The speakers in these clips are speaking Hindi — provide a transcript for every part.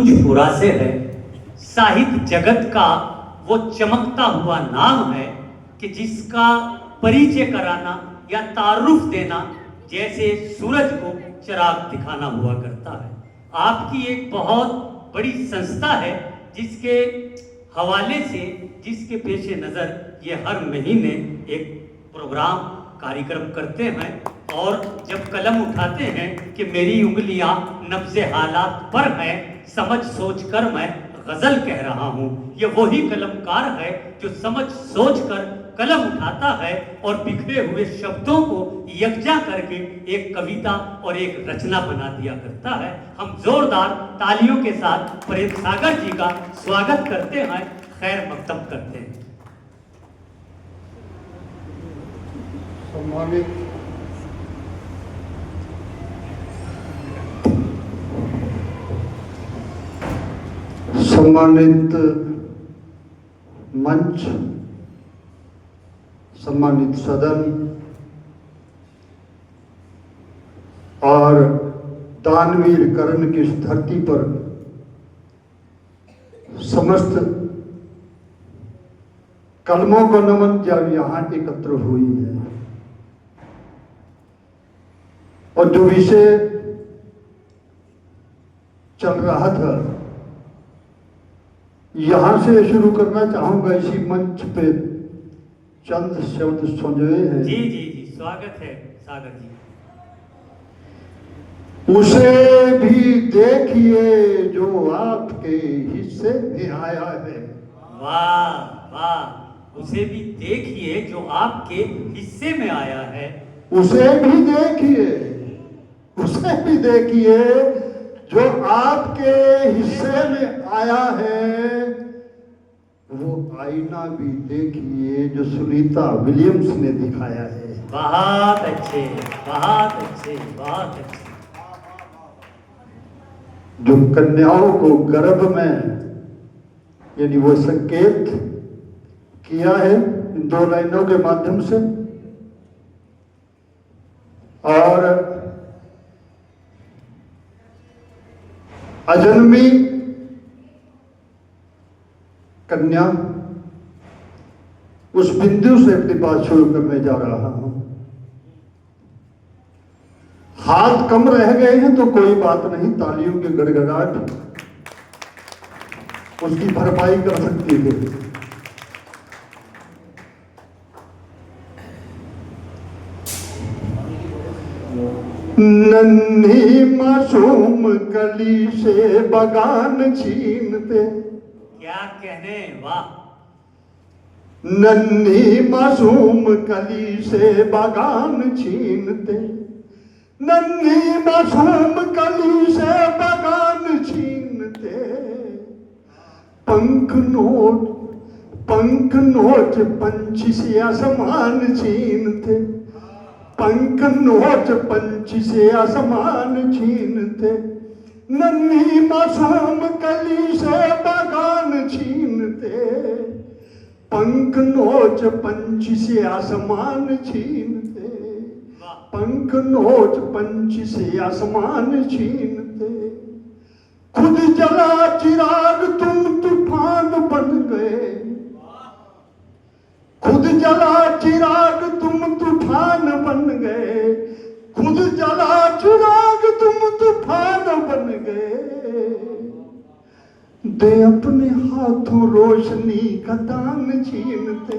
तुझपुरा से है। साहित्य जगत का वो चमकता हुआ नाम है कि जिसका परिचय कराना या तारुफ देना जैसे सूरज को चिराग दिखाना हुआ करता है। आपकी एक बहुत बड़ी संस्था है जिसके हवाले से, जिसके पेशे नज़र ये हर महीने एक प्रोग्राम कार्यक्रम करते हैं और जब कलम उठाते हैं कि मेरी उंगलियां नब्ज़े हालात पर हैं, समझ सोच कर मैं गज़ल कह रहा हूँ। ये वही कलमकार है जो समझ सोच कर कलम उठाता है और बिखरे हुए शब्दों को यकजा करके एक कविता और एक रचना बना दिया करता है। हम जोरदार तालियों के साथ प्रेम सागर जी का स्वागत करते हैं, खैर मकदम करते हैं। सम्मानित मंच, सम्मानित सदन और दानवीर कर्ण की इस धरती पर समस्त कलमों को नमन जब यहाँ एकत्र हुई है और जो विषय चल रहा था यहां से शुरू करना चाहूंगा। इसी मंच पे चंद शब्द संजोए हैं। जी जी जी, स्वागत है सागर जी। उसे भी देखिए जो आपके हिस्से में आया है। वाह वाह, उसे भी देखिए जो आपके हिस्से में आया है। उसे भी देखिए, उसे भी देखिए जो आपके हिस्से में आया है। वो आईना भी देखिए जो सुनीता विलियम्स ने दिखाया है। बहुत अच्छे, बहुत अच्छे, बहुत अच्छे। जो कन्याओं को गर्भ में, यानी वो संकेत किया है इन दो लाइनों के माध्यम से। और अजन्मी कन्या, उस बिंदु से अपनी बात शुरू करने जा रहा हूं। हाथ कम रह गए हैं तो कोई बात नहीं, तालियों की गड़गड़ाहट उसकी भरपाई कर सकती है। नन्ही मासूम कली से बगान छीनते। क्या कहने, वाह। नन्ही मासूम कली से बगान छीनते, नन्ही मासूम कली से बगान छीनते। पंख नोच पंछी से आसमान छीनते, पंख नोच पंछी से आसमान छीनते। नन्ही मासूम कली से बगान छीनते, पंख नोच पंछी से आसमान छीनते, पंख नोच पंछी से आसमान छीनते। खुद जला चिराग तुम तूफान बन गए, खुद जला चिराग तुम तूफान बन गए, खुद जला चिराग तुम तूफान बन गए। दे अपने हाथों रोशनी का दान छीनते,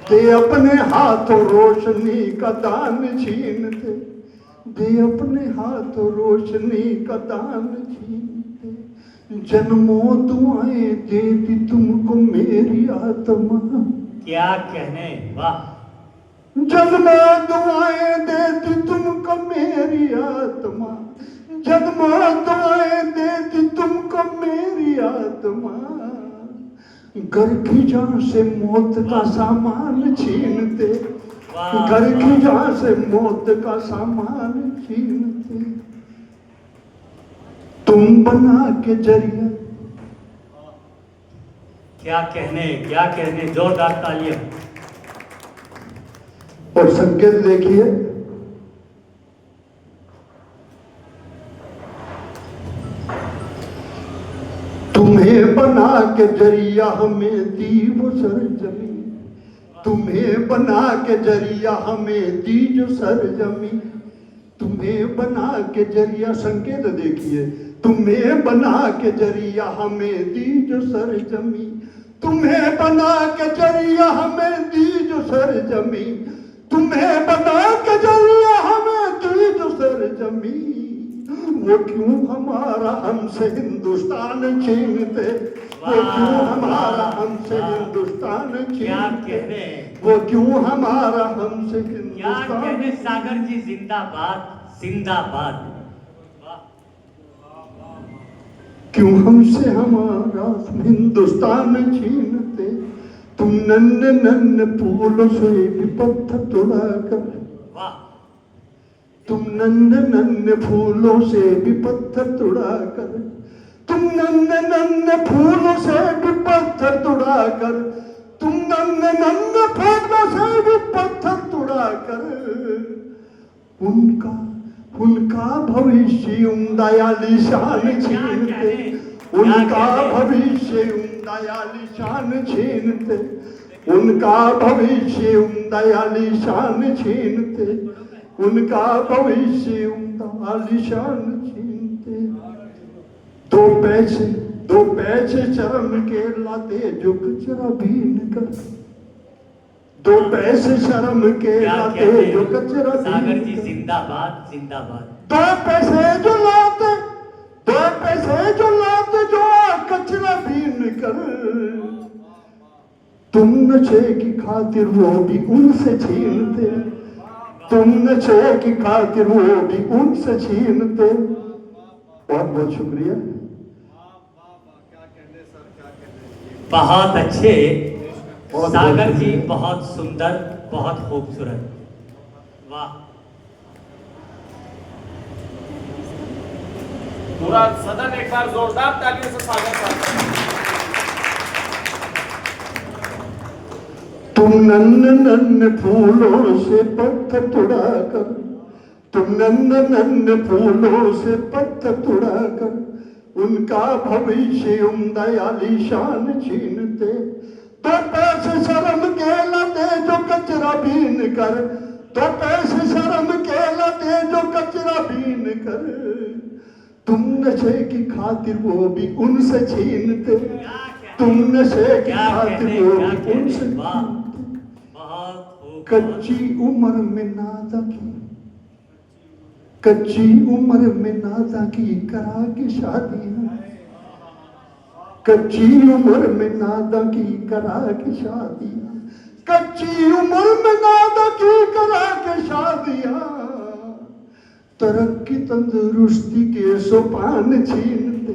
दे अपने हाथों रोशनी का दान छीनते, दे अपने हाथों रोशनी का दान छीनते। जन्मों दुआएं देती तुमको मेरी आत्मा। क्या कहने, वाह। जन्मों दुआएं देती तुमको मेरी आत्मा, जन्मों दुआएं देती तुमको मेरी आत्मा। घर की जान से मौत का सामान छीनते, घर की जान से मौत का सामान छीनते। तुम बना के जरिया। क्या कहने, क्या कहने, जोरदार तालियां। और संकेत देखिए, तुम्हें बना के जरिया हमें दी वो सरजमी, तुम्हें बना के जरिया हमें दी जो सरजमी, तुम्हें बना के जरिया, संकेत देखिए, तुम्हें बना के जरिया हमें दी जो सरजमी, तुम्हें बना के जरिया हमें दी जो सरजमी, तुम्हें बना के जरिया हमें दी जो सरजमी, वो क्यों हमारा हमसे हिंदुस्तान छीनते, वो क्यों हमारा हमसे हिंदुस्तान क्या छीनते, कहने, वो क्यों हमारा हमसे क्या हिंदुस्तान, कहने सागर जी, जिंदाबाद जिंदाबाद। क्यों हमसे हमारा हिंदुस्तान छीनते, तुम नन्हे नन्हे फूलों से भी पत्थर तोड़ा कर, वाह, तुम नन्हे नन्हे फूलों से भी पत्थर तोड़ा कर, तुम नन्हे नन्हे फूलों से भी पत्थर तोड़ा कर, तुम नन्हे नन्हे फूलों से भी पत्थर तोड़ा कर, उनका उनका भविष्य दयाली शान छीनते, उनका भविष्य दयाली शान छीनते, उनका भविष्य दयाली शान छीनते, उनका भविष्य दयाली शान छीनते, दो पैसे शर्म के लाते जो कचरा बीन कर, दो पैसे शर्म के क्या लाते कहने, जो कचरा सागर बीन जी कर, जिंदाबाद जिंदाबाद। दो पैसे जो लाते, दो पैसे जो लाते जो कचरा बीन कर, तुम नशे की खातिर वो भी उनसे छीनते, तुम नशे की खातिर वो भी उनसे छीनते। बहुत बहुत शुक्रिया। बहुत अच्छे बहुत सागर बहुत जी, शुक्रिया। बहुत सुंदर, बहुत खूबसूरत, वाह। पूरा सदन एक बार जोरदार तालियों से स्वागत करता है। तुम नन्हे नन्हे फूलों से पत्थर तोड़ा कर, तुम नन्हे नन्हे फूलों से पत्थर तोड़ा कर, उनका भविष्य दयाली शान छीनते, तो पैसे शर्म के लाते जो कचरा बीन कर, तो पैसे शर्म के लाते जो कचरा बीन कर, तुम नशे की खातिर वो भी उनसे छीनते, तुम नशे की क्या खातिर कहने, वो क्या भी कहने, उनसे वाह, छीनते। बहुत खूब, कच्ची उम्र में नादा की, कच्ची उम्र में नादा की करा के शादियां, कच्ची उम्र में नादा की करा के शादियां, कच्ची उम्र में नादा की करा के शादियां, तरक्की तंदुरुस्ती के सोपान छीनते,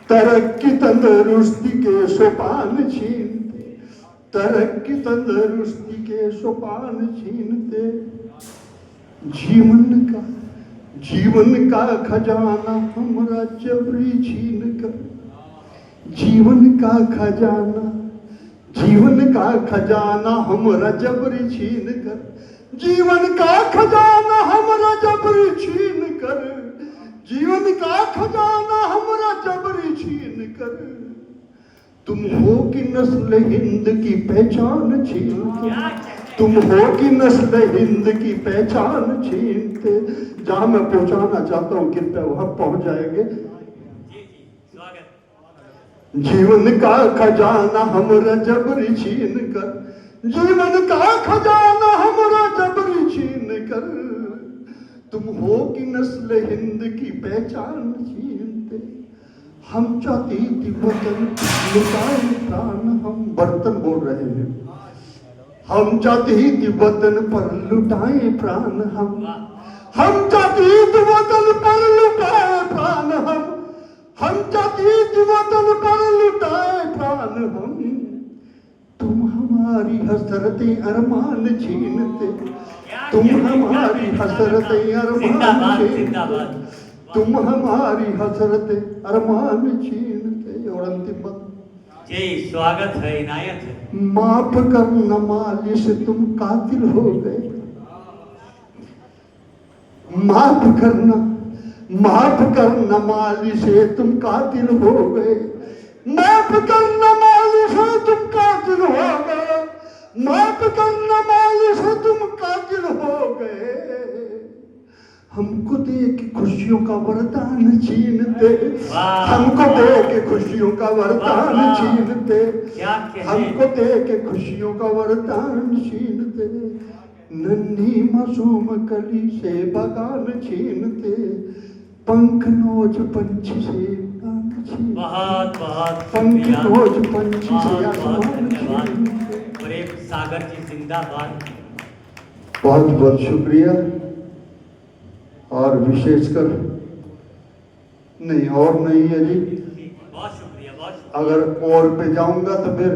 तरक्की तंदुरुस्ती के सोपान छीनते, तरक्की तंदुरुस्ती के सोपान छीनते, जीवन का खजाना हमरा जबरी छीन कर, जीवन का खजाना, जीवन का खजाना हमरा जबरी छीन कर, जीवन का खजाना हमरा जबरी छीन कर, जीवन का खजाना हमरा जबरी छीन कर, तुम हो कि नस्ल हिंद की पहचान छीनते, तुम हो कि नस्ल हिंद की पहचान छीनते। जहां मैं पहुंचाना चाहता हूं कृपया वहां पहुंच जाएंगे। स्वागत। जीवन का खजाना हमरा जबरी छीन कर, जीवन का खजाना हमरा जबरी छीन कर, तुम हो कि नस्ल हिंद की पहचान छीनते, हम चाहती थी वतन लुटाए प्राण, हम बर्तन बोल रहे हैं, हम चाहती थी वतन पर लुटाए प्राण, हम चाहती थी वतन पर लुटाए प्राण, हम चाहती थी वतन पर लुटाए प्राण हम, तुम हमारी हसरतें अरमान छीनते, तुम हमारी हसरतें अरमान जिंदाबाद छीनते, जिंदाबाद। तुम हमारी हसरतें अरमान छीनते। और अंतिम बात, जी स्वागत है, इनायत है। माफ करना मालिश तुम कातिल हो गए, माफ करना मालिश तुम कातिल हो गए, माफ करना मालिक है तुम कातिल हो गए, माफ करना मालिक है तुम कातिल हो गए, हमको दे के खुशियों का वरदान छीनते, हमको दे के खुशियों का वरदान छीनते, क्या कहने। हमको दे के खुशियों का वरदान छीनते, नन्ही मासूम कली से बगान छीनते, पंख नोच पंछी से उड़ान छीनते, बहुत बहुत पंख शुक्रिया, नोच पंछी से बहुत बहुत आसमान धन्यवाद। छीनते। और एक सागर जी जिंदाबाद। बहुत बहुत शुक्रिया। और विशेषकर नहीं और नहीं है जी, बहुत शुक्रिया, बहुत शुक्रिया। अगर और पे जाऊंगा तो फिर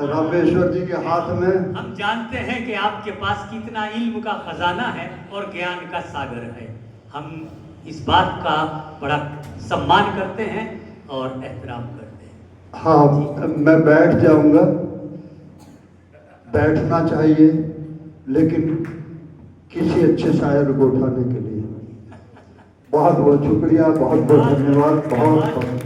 रामेश्वर जी के हाथ में। हम जानते हैं कि आपके पास कितना इल्म का खजाना है और ज्ञान का सागर है। हम इस बात का बड़ा सम्मान करते हैं और एहतराम करते हैं। हाँ, मैं बैठ जाऊंगा, बैठना चाहिए, लेकिन किसी अच्छे शायर को उठाने के लिए बहुत बहुत शुक्रिया, बहुत बहुत धन्यवाद, बहुत बहुत